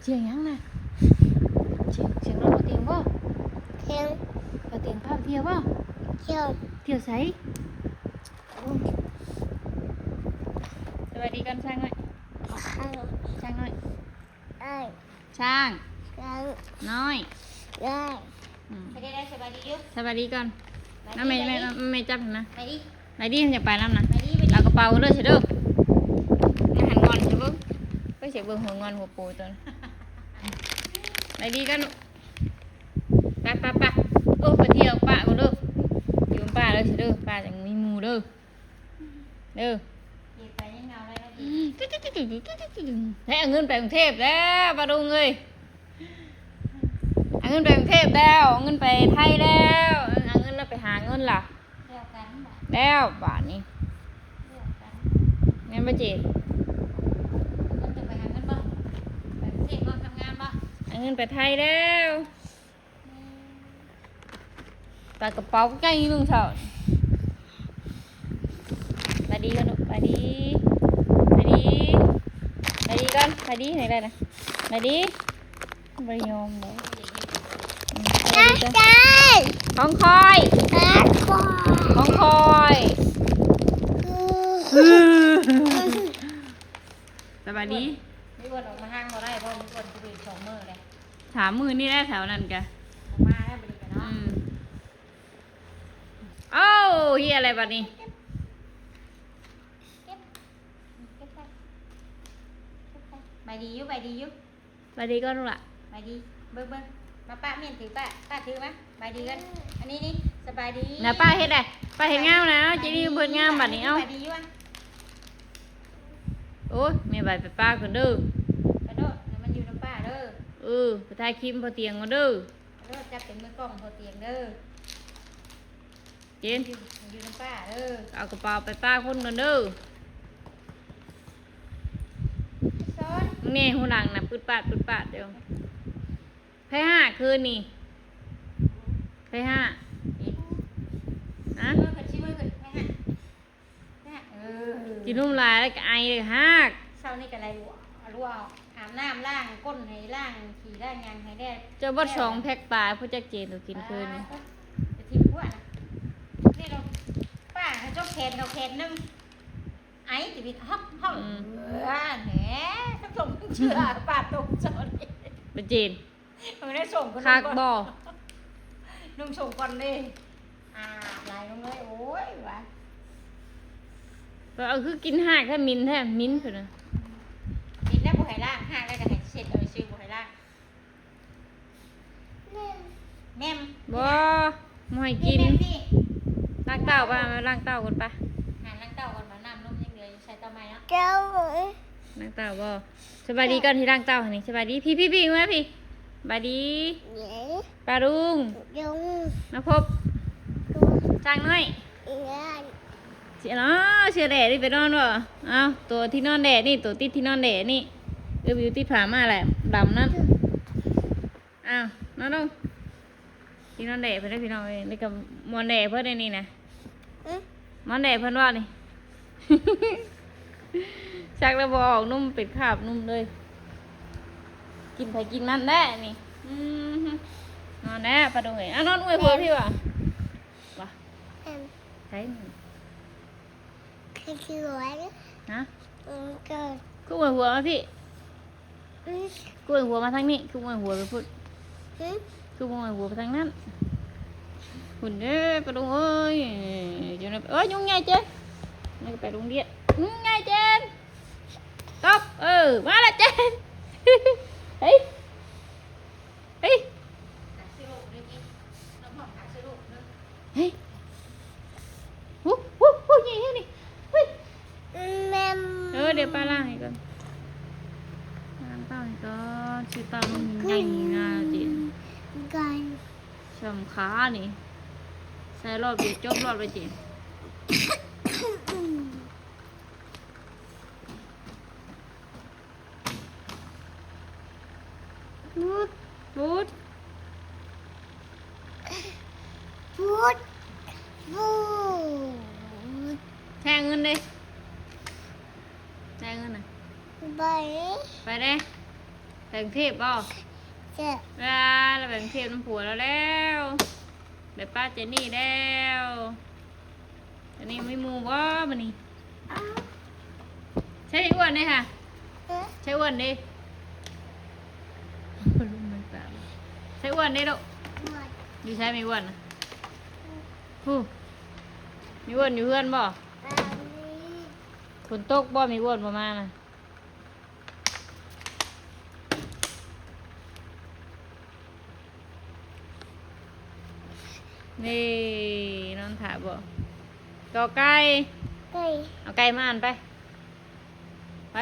เสียงยังน่ะเสียงรถบ่เตียงบ่เที่ยงบ่เตียงพาเที่ยวบ่เที่ยวเที่ยวไสสวัสดีกันช่างหน่อย ข้าว ช่างหน่อย ได้ ช่าง ได้ น้อย ได้ ไปได้สบายดีอยู่ สวัสดีก่อนน้าไม่จับนะ ไปดิ ไหนดิมันจะไปน้ำนะ ไปดิไปดิ เอากระเป๋าเด้อเฉยเด้อมาหันงอนเฉยเบิ่งไปเสียเบิ่งหัวงอนหัวปูตัวนั้นไหนดีกันไปโอ้ไปเที่ยวป้ากูเด้ออยู่ป้าเด้อเฉยเด้อป้าจังมีหมู่เด้อเด้อ เดี๋ยวไปยังเงาอะไรแล้วดิ ให้เอาเงินไปกรุงเทพแล้วปาดุงเอ้ยเอาเงินไปกรุงเทพแล้วเอาเงินไปไทยแล้วเอาเงินแล้วไปหาเงินล่ะ เรียกกันบ่ แล้วบาทนี้ เรียกกัน งั้นป้าเจด มันจะไปหากันบ่ไปเที่ยวบ่ทำงานบ่ เอาเงินไปไทยแล้วปากกระเป๋าใกล้ลุงเถอะไปดีกันลูกไปดีกันไปดีไหนได้นะไปดีบริยมเลย ได้ได้ ของคอย ได้ก่อน ของคอยสบายดี มีคนออกมาห้างบ่ได้เพราะมีคนจะไป2มื้อเลย ถามมือนี่ได้แถวนั้นแก ออกมาแล้วบ่ได้กันเนาะ โอ้เฮียอะไรบัดนี้ เก็บไปดีอยู่ สบายดีก็ลูกละ ไปดีเบิ่งมาป้าเมียนถือป้าถือมั้ยไปดีกันอันนี้นี่สบายดี นะป้าเฮ็ดได้ป้าเฮ็ดงามนะเจดีเพิ่นงามบัดนี้เอ้า ไปดีอยู่อ่ะ โอ้ยแม่ใบไปป้าคนเด้อก ระโดดเดี๋ยวมันอยู่น้ำป้าเด้อ ไปถ่ายคลิปพอเตียงมาเด้อก ระโดดจับเป็นมือกล้องพอเตียงเด้อ เจน อยู่น้ำป้าเด้อ เอากระเป๋าไปป้าคนกันเด้อ ซ้อน มึงนี่หูหลังน่ะปืดปาดเดี๋ยวไผห้าคืนนี่ไผห้านะ มือขึ้นชี้มือขึ้นให้ฮะกินนุ่มลายแล้วก็ไอเลยฮาก เช้านี่ก็อะไรรัวอาบน้ำล้างก้นให้ล้างขี่ล้างยางให้ได้ เจ้าบ่สองแพ็คปลาผู้จักเจนตัวกินคืนนี่ จะทิ้งพวกนะนี่เราป้าให้จกแขนเราแขนนึงไอ้จะบิดฮอกแหมต้องส่งเชื่อป้าตกจอด ไปเจน มันได้ส่งคน คักบ่ นุ่งส่งก่อนดิลายลงเลยโอ้ยวะ ก็เอาคือกินหากแท้มินแท้มิ้นเพิ่นน่ะ กินได้บุไหล่างห้างได้แต่ให้เสร็จเลยชื่อบุไหล่างแม่ม บ่บ่ให้กิน นี่ ล้างเต้าป่ะมาล้างเต้าก่อนป่ะ หาล้างเต้าก่อนมาน้ำนุ่มยังเหลือใช้เต้าไม้เนาะ เจ้าเอ๋ย ล้างเต้าบ่สบายดีก่อนที่ล้างเต้าหั่นนี่สบายดีพี่มาพี่สบายดี เอ๋ ปลาลุง ยง มาพบ ตัว จ้างน้อย เอ๋ย เสียเนาะเสียแดดนี่ไปนอนบ่เอ้าตัวที่นอนแดดนี่ตัวติดที่นอนแดดนี่วิวติดผามาแหละดำนั่นอ้าวนอนลงที่นอนแดดเพิ่นได้พี่น้องเอ้ยนี่ก็มอนแดดเพิ่นได้นี่นะมอนแดดเพิ่นว่านี่ ชักแล้วบ่ออกนุ่มเป็ดคาบนุ่มเลยกินไผกินมันแน่นี่นอนแน่ปลาดงเอ้ยนอนอวยพรพี่ว่ะว่ะ เอ็ม ใช่มึง คือสวย ฮะ เกิด กูอวยหัวมาพี่กูอวยหัวมาทางนี้กูอวยหัวไปพูดกูอวยหัวไปทางนั้นหุ่นเด้อปลาดงเอ้ยเดี๋ยวนะเอ้ยยุ่งไงเจนนี่ไปโรงเรียนยุ่งไงเจนตบมาละเจน เฮ้ย หาซื้อลูกด้วยกินน้ำหอมหาซื้อลูกเนาะ เฮ้ยยี่นี่นี่เฮ้ย แม่ เดี๋ยวป้าล้างให้ก่อนล้างเต้าให้ก่อนชื่อเต้ามันใหญ่นะเจน กัน สำขานี่ใส่รอบเดียวจบรอบเลยเจนพูด พูดพูด แทงเงินดิแทงเงินน่ะ ไป ไปเด้ แบ่งเทพบ่ เจ็บ เราแบ่งเทพน้ำผัวเราแล้วแบบป้าเจนี่แล้วอันนี้ไม่มูบ่บันนี้ใช่อ้วนเลยค่ะใช่อ้วนดิลุงมันปากใช่อ้วนดิลูกอยู่ใช่ไม่อ้วนนะฮู้มีอ้วนอยู่เพื่อนบ่ฝนตกบ่มีอ้วนประมาณน่ะนี่นอนถ่ายบ่กอไก่ ไก่ เอาไก่มาอ่านไปไป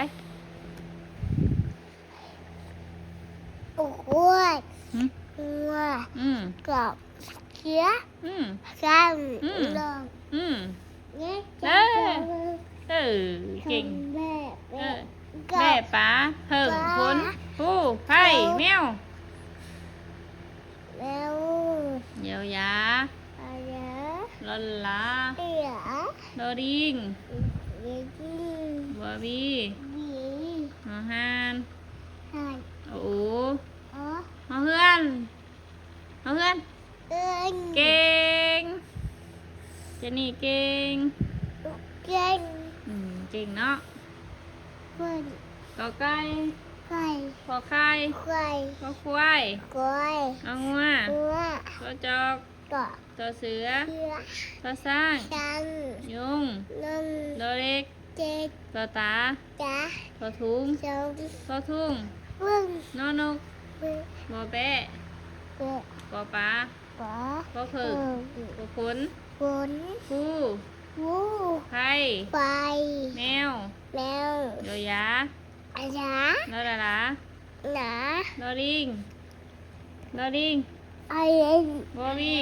โอ้โห หึ หัว กับเขีย อืม กัน อืม ลอง อืม เนี่ย เออ เออเก่ง แม่ เอ แม่ อแม่ป๋าเพิ่งพ้นผู้ไผ่แมว แล้ว เยียวยา อะไร ลอนลา เตี๋ย โดดิง เด็กที่ บอบี บี หอฮาน หาย โอ้ อ๋อ หอเฮือนหอเฮือน เอิญ เก่งเจนี่เก่ง เก่ง เก่งเนาะ คน กอไก่ ไก่ ขอไข่ ไก่ ขอควาย กล้วย เอางัว หัว ขอจอก กะ ตัวเสือ เสือ ตัวสร้าง ชัน ยุง นม ตัวเล็ก เจ็ด ตัวตา จ้า ตัวถุง สอง ตัวทุ่ง พึ่ง นอนก พึ่ง บอแปะ เกิด กอปลา ปะ กอผึ่งกอขน ฝน ผู้ วู ไผ่ ไป แมว แมว โดยา อาจา ดอดารา หนา ดอดิงดอดิง ไอเอ็น บอบี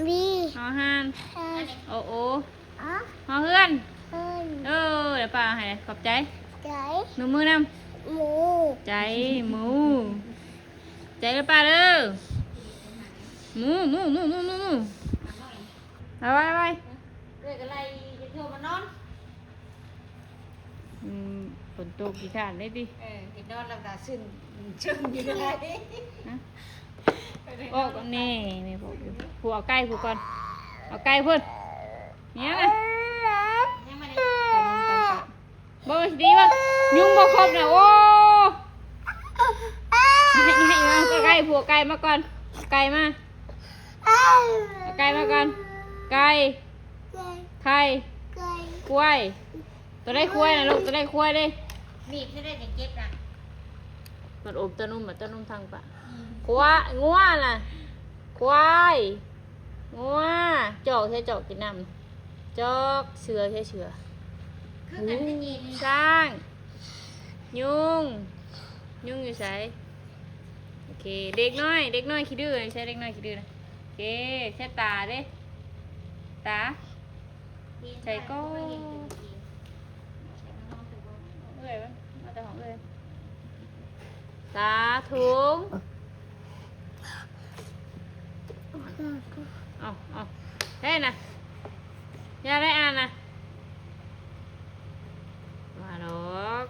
วี หอฮาน ฮัน โอโอ อ๋อ หอเฮือน เอิน เออเดี๋ยวป้าให้ขอบใจ ใจ หนูมือน หมู ำใจหมูใจเลยป้าเด้อหมูหมูหมูหมูหมูหมูเอาไว้ไว้ เรื่องอะไรจะเที่ยวมานอน ฝนตกกี่ขานได้ดิ เห็นนอนแล้วตาซึ้งซึ้งอยู่เลย ฮะโอ้ก็นี่นี่พวกผัวเอาไก่ผัวก่อนเอาไก่เพิ่นเนี่ยนะ ยังไม่ได้ ตามตามบ่ดีป่ะยุงบ่ครบนะโอ้ให้มาก็ไก่ผัวไก่มาก่อนไก่มาเอาไก่มาก่อนไก่ไข่ ไก่ ควายตัวได้ควายนะลูกตัวได้ควายดิ บีบจะได้จะเจ็บนะ มันอบตะนุ่มแบบตะนุ่มทางปะควายงัวน่ะควายงัวจอกใช่จอกกินน้ำจอกเสือใช่เสือ คือกันจะยิน สร้างยุงยุงอยู่ไสโอเคเด็กน้อยขี้ดื้อใช่เด็กน้อยขี้ดื้อนะโอเคใช่ตาเด้ตาใส่ก็เอ้ยมาแต่ของเอ้ยตาถุงเอาเฮ้ยนะอย่าได้อ่านนะมาดอก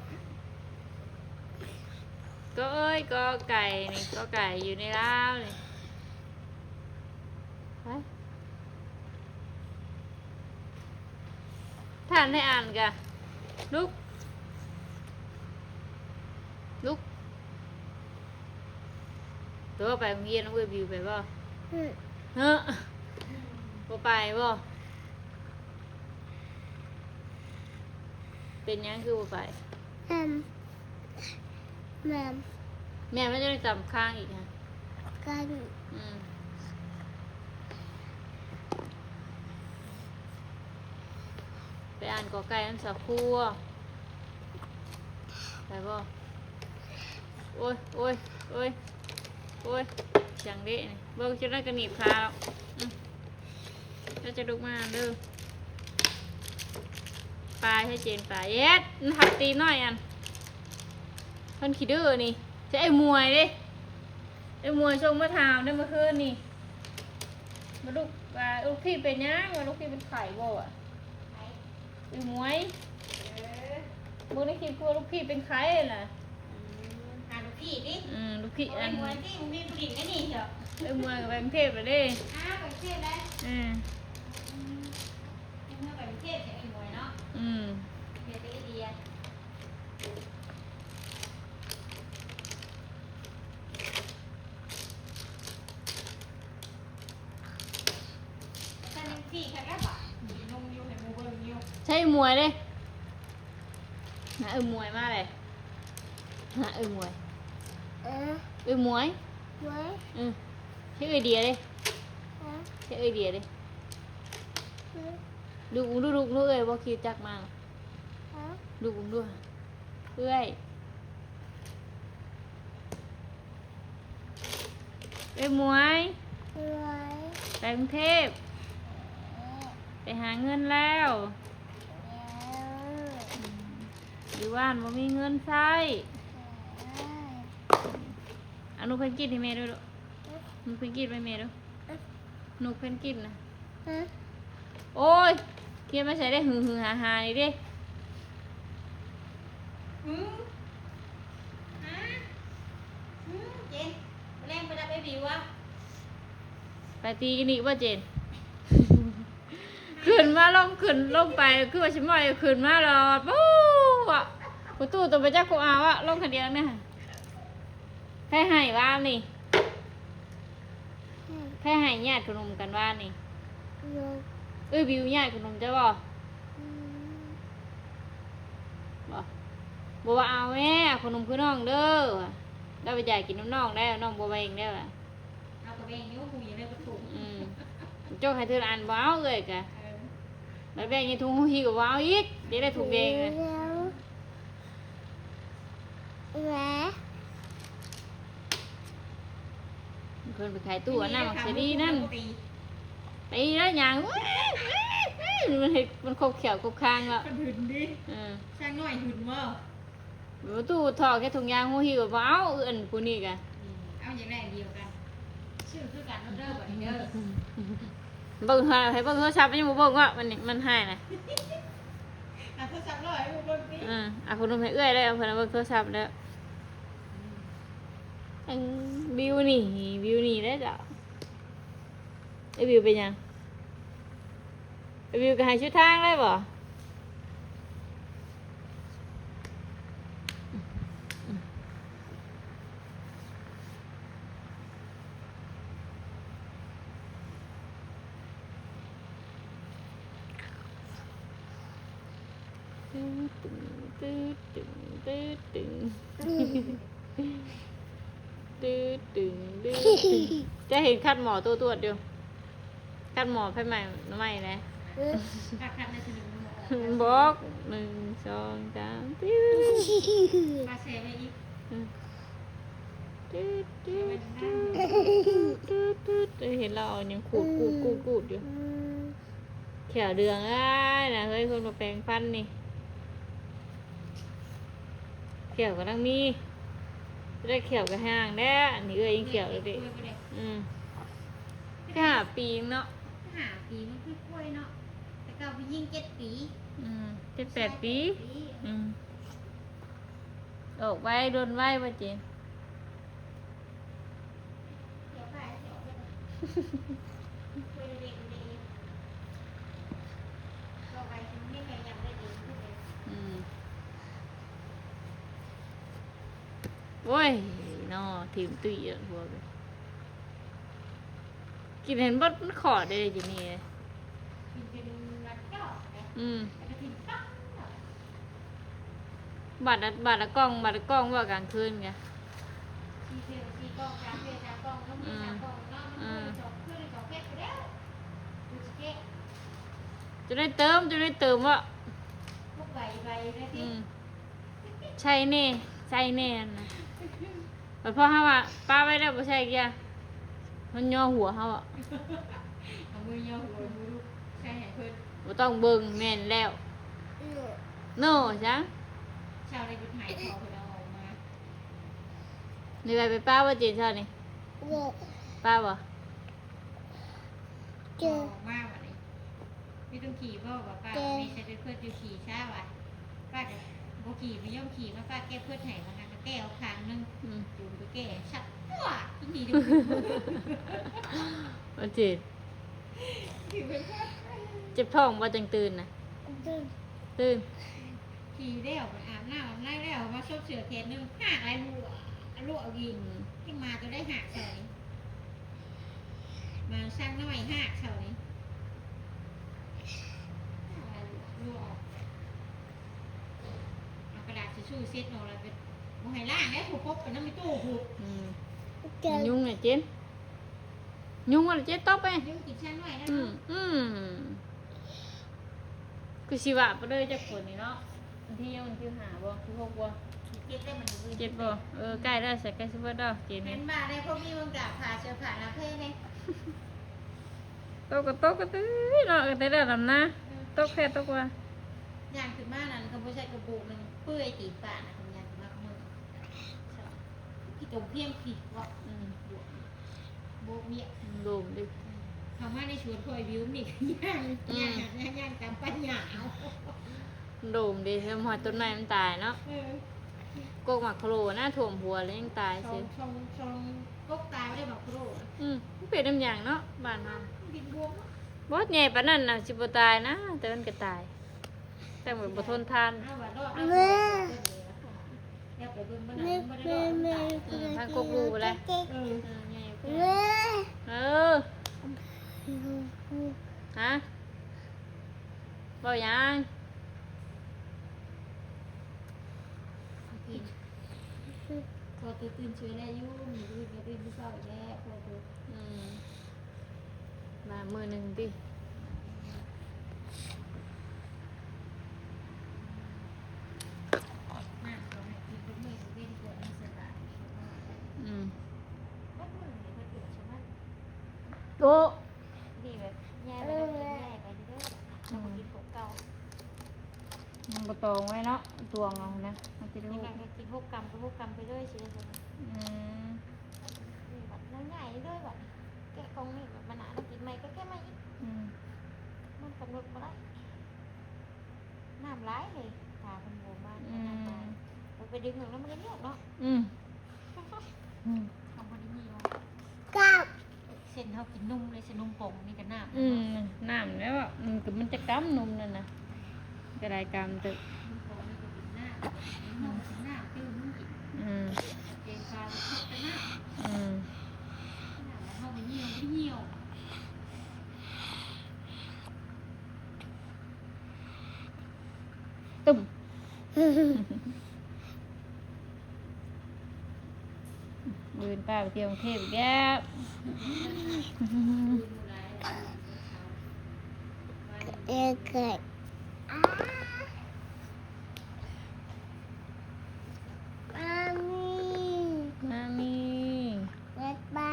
ก็เอ้ยก็ไก่นี่ก็ไก่อยู่ในร้าวนี่ไปท่านให้อ่านกะลุกลุกตัวไปโรงเรียนน้องเว้ยบิวไปบ่ อืม เฮ้อบ่ไปบ่เป็นหยังคือบ่ไป แม่แม่ แม่ไม่ได้จำข้างอีกฮะ กัน อืมไปอ่านกอไก่อันสักครู่ไปบ่โอ้ยโอ้ยโอ้ยโอ้ยจังเด้นี่เบิ่งจะได้กระหนีบขาแล้วจะลุกมาเด้อปลาให้เจนปลาเย็ดมันหักตีนหน่อยอันเพิ่นขี้ดื้อนี่จะไอ้มวยเด้ไอ้มวยส่งมาถามได้เมื่อคืนนี่มาลูกว่าลูกพี่เป็นยังว่าลูกพี่เป็นไข่บ่อ่ะไอ้มวยมึงได้คิดกลัวลูกพี่เป็นไข่น่ะ หาลูกพี่ดิ อืม ลูกพี่ โอ้ อั ย น หัวที่มึงมีผู้หญิงก็นี่เหรอ มวยกับแบงค์เทพไปเด้ อ้าวไปเทศได้ อืม เมื่อไปเทศเนี่ยไอ้หวยเนาะ อืม เดี๋ยวจะไอเดียท่านยังพี่ค่ะแล้วป่ะนมยูให้มูเบิ้งยู ใช่มวยเด้นะมวยมาเลยนะมวย มวย ไว้ อืมใช่ไอเดียเด้ ฮะ ใช่ไอเดียเด้ ฮะ ดูเอ้ยว่าคิวจักมา ฮะ ดูเอ้ยมวย ไว้ ไปกรุงเทพไปหาเงินแล้วอยู่บ้านบ่มีเงินใช้อนุเพนกินให้แม่ด้วยลูกหนูเพนกินไปแม่ด้วยหนูเพนกินนะ ฮะ โอ้ยเกียร์มาใส่ได้หึงหานี่ดิ หืมฮะหืมเจนแรงไปดับไอ้บิวอะ ไปตีกันอีกว่าเจน ขึ้นมาลงไปคือว่าชิมอยขึ้นมาหลอดปู๊อ่ะประตูตัวไปจักกูเอาอ่ะลงคนเดียวเนี่ยแค่ให้ว่านี่แค่ให้ญาติขนมกันว่านี่ บิวญาติขนมจะบอกบอกว่าเอาแม่ขนมคือน้องเด้อเราไปจ่ายกินน้องได้น้องบัวเองได้ป่ะ เอาตัวเองนิ้วคุยในประตู โจ้ให้เธออ่านบ้าเลยกะแล้วแบ่งยังทุ่งหิวว้าวอีกเดี๋ยวได้ถูกแบ่งเลย แหว เพิ่นไปขายตู้อันนั้นมักเสดีนั่นตีแล้วอย่างมันเห็ดมันคบเขียวคบคางแล้ว มันหึนดิช่างหน่อยหึนมั้ง ตู้ถอดแค่ถุงยางหัวหิวว้าวอันผู้นี้กะ เอาอย่างไรเดียวกันชื่อคือการเด้อแบบนี้เด้อ เบิ่งให้เบิ่งโทรศัพท์มันยังบ่เบิ่งว่ามันให้นะ อ่ะโทรศัพท์ร้อยให้เบิ่งสิ คุณนุ่มให้เอื้อยแล้วเพิ่นเอาเบิ่งโทรศัพท์แล้วอันวิวนี่ได้อจ้ะไอ้วิวเป็นหยังไอ้วิวก็ให้ชุดทางได้บ่จะเห็นคัดหมอตัวตรวจอยู่คัดหมอไฟใหม่น้ำใหม่นะ ราคาในสนุก บอก1 2 3ตื้อ มาเซไปอีก เห็นเราเอายังขูดอยู่แขวเดืองอ้ายนะเฮ้ยคนมาแปลงฟันนี่แขวก็ต้องมีได้แขวก็ห่างได้อันนี้ยิงแขวเลยดิแค่5 ปีเนาะ 5 ปีมันคือกล้วยเนาะแต่เก่าไปยิง7 ปี 7-8 ปีออกไว้โดนไว้ป่ะเจน เดี๋ยวไปเดี๋ยวไปคุยเด็กๆเราไปถึงไม่แข่งยังได้ดีขึ้นเลย โอ้ยนอทีมตุ้ยอ่ะพวกกินเห็นบดมันขอได้เลยจีนี่ กินเป็นรัดจอกนะแล้วก็กินปั๊บ บาทละกล้องว่ากลางคืนไง ชีเทลชีกล้องจานเทจานกล้องต้องมีจานกล้องเนาะมันจบเพื่อจบเพชรไปแล้วดูสเก็ต จะได้เติมว่า พวกใบนะที่ ใช่แน่นะแต่พอเขาว่าป้าไว้แล้วบ่ใช่กี่มันย่อหัวเขาอ่ะ เอามือยาวหัวมือลูกใช่เพื่อน บ่ต้องเบิ่งแม่นแล้วโน่จ้ะ ชาวในกุฏหายทอเพื่อนเอาออกมา นี่ไปป้าว่าจีนชอบนี่ป้าบ่ เจอ ออกมาวันนี้ไม่ต้องขี่พ่อกับป้าไม่ใช่เพื่อนจะขี่ช้าว่ะป้าจะโบขี่ไม่ย่อมขี่มาป้าแก้เพื่อนไหนมาก็แก้เอาคางนึงอยู่ไปแ แก่ชัดตัวที่นี่ดู โอเจ็บเจ็บท้องว่าจังตื่นนะตื่น ขี่เดี่ยวไปอาบน้ำอาบน้ำแล้วมาชอบเสือเทนนึงหักอะไรรั่วเอายิงที่มาจะได้หักเฉยมาสร้างน้อยหักเฉยรั่วออกเอากระดาษทิชชู่เช็ดออกแล้วไปมองให้ล่างได้ผูกปกเป็นน้ำมีตู้ผูก ยุ่งเนี่ยเจนยุ่งอะไรเจนต๊อกไป ยุ่งกินชั้นหน่อยนะ คือชีวะไปเลยจากคนนี่เนาะที่ยังที่หาบ่ที่หกบ่ เจ็บได้มันอยู่ เจ็ดบ่ใกล้ได้ใส่ใกล้ชิบะดอกเจน เป็ เนี่ย นบาได้พวกนี้มันกลับผ่าเชื้อผ่าละเพศเลย โต๊ะก็ตื้อเนาะก็ได้แล้วลำนะโต๊ะแค่โต๊ะว่า อย่างขึ้นมานั่นเขาไม่ใช่กระปุกหนึ่งเปื่อยตีปากนะคุณยายมากมือพี่ตรงเพียงผิดว่าโบกเมีย โดมดิ คำว่าในชวนคอยวิวนี่ย่างตามปัญญาเอา โดมดิแล้วหอยต้นไม้มันตายเนาะกกหมักโครน่าถ่วมหัวแล้วยังตาย ช สิ องกกตายไม่ได้บอกครู มันเป็นน้ำอย่างเนาะบ้านเรา บินบวม บอสใหญ่ปานนั้นน่ะสิบ่ตายนะแต่มันก็ตายแต่เหมือนบ่ทนทาน เอาว่ารอดเอาเดี๋ยวไปเบิ่งบ้านนั้นไม่ได้รอด ทางกกรูไปเลยใหญ่เออฮะบ่ยัง พอตื่นช่วยได้ยุ่งตื่นก็ตื่นที่เศร้าอีกแล้วพอตื่น มามือหนึ่งดิโต ดีแบบแย่ไปเลยแย่ไปเรื่อยๆเรากินของเก่า มันบ่ตองไว้เนาะตวงเอานะมันจะได้ นี่ รู้ มันก็กินพวกกรรมก็พวกกรรมไปเรื่อยสิเลย แบบน้อยใหญ่เรื่อยแบบแกะกองนี่แบบมันหนาแล้วกินไม่ก็แค่ไม่มันกำหนดมาได้น้ำร้ายเลยตาเป็นโบบ้านน้ำร้ายเราไปดึงหนึ่งแล้วมันก็เงียบเนาะทำพอดีนี่เนาะเส้นเขากินนุ่มเลยเส้นนุ่มป่งนี่กับน้ำ น้ำแล้วอ่ะมันจะก้ำนมนั่นนะกระไดกำตึก นุ่มป่งนี่ก็กินหน้าหน้าปิ้วนุ่มอีกเกงปลาไปชุบกันหน้าเข้าไปเหี่ยวไม่เหี่ยว ตุ่มเดินป้าไปเที่ยวกรุงเทพอีกแล้ว มามีป้า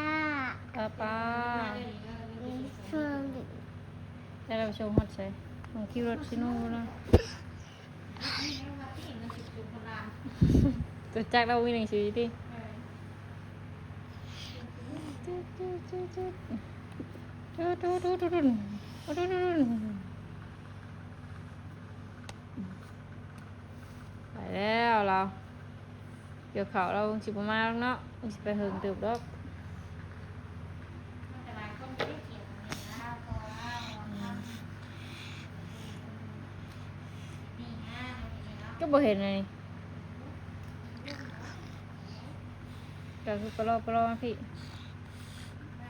แต่เราไปชมฮอตใช่ของคิวรถชิโน่นะตัวจักรเราวิ่งหนึ่งชีวิตดิไปแล้วเราเดี๋ยวเขาเราสิบมาแล้วเนาะสิไปเฮิงเติบดอกก็บ่เห็นเลยเดี๋ยวคือปลอมาพี่